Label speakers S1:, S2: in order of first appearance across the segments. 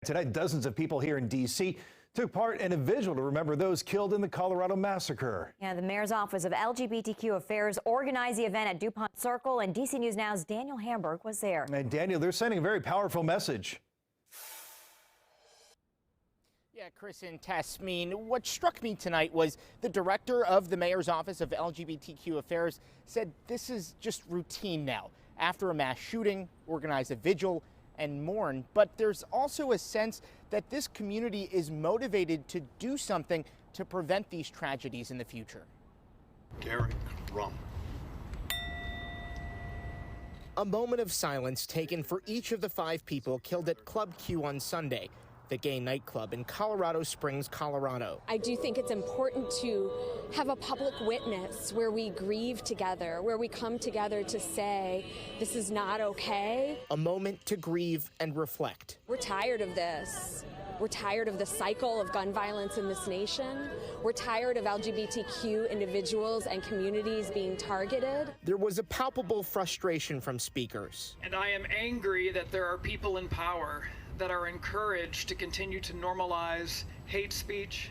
S1: Tonight, dozens of people here in D.C. took part in a vigil to remember those killed in the Colorado massacre.
S2: Yeah, the mayor's office of LGBTQ affairs organized the event at DuPont Circle, and DC News Now's Daniel Hamburg was there.
S1: And Daniel, they're sending a very powerful message.
S3: Yeah, Chris and Tess, what struck me tonight was the director of the mayor's office of LGBTQ affairs said this is just routine now. After a mass shooting, organize a vigil and mourn, but there's also a sense that this community is motivated to do something to prevent these tragedies in the future.
S4: Garrett Rum.
S3: A moment of silence taken for each of the 5 people killed at Club Q on Sunday, the gay nightclub in Colorado Springs, Colorado.
S5: I do think it's important to have a public witness where we grieve together, where we come together to say, this is not okay.
S3: A moment to grieve and reflect.
S5: We're tired of this. We're tired of the cycle of gun violence in this nation. We're tired of LGBTQ individuals and communities being targeted.
S3: There was a palpable frustration from speakers.
S6: And I am angry that there are people in power that are encouraged to continue to normalize hate speech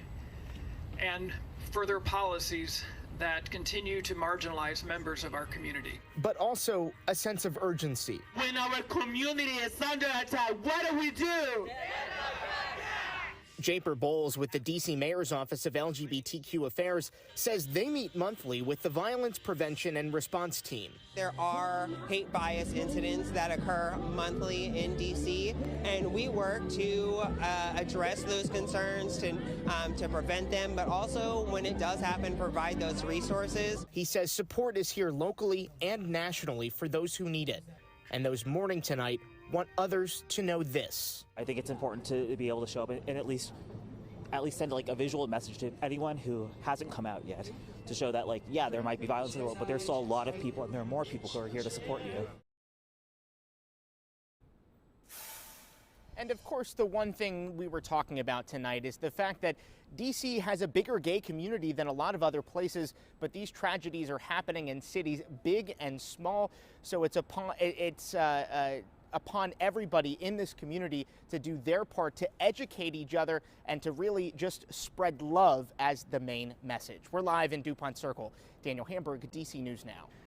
S6: and further policies that continue to marginalize members of our community.
S3: But also a sense of urgency.
S7: When our community is under attack, what do we do?
S3: Japer Bowles with the D.C. Mayor's Office of LGBTQ Affairs says they meet monthly with the Violence Prevention and Response Team.
S8: There are hate bias incidents that occur monthly in D.C., and we work to address those concerns, to prevent them, but also when it does happen, provide those resources.
S3: He says support is here locally and nationally for those who need it. And those mourning tonight want others to know this.
S9: I think it's important to be able to show up and at least send like a visual message to anyone who hasn't come out yet to show that, like, yeah, there might be violence in the world, but there's still a lot of people and there are more people who are here to support you.
S3: And of course, the one thing we were talking about tonight is the fact that D.C. has a bigger gay community than a lot of other places, but these tragedies are happening in cities big and small. So it's upon everybody in this community to do their part to educate each other and to really just spread love as the main message. We're live in DuPont Circle. Daniel Hamburg, DC News Now.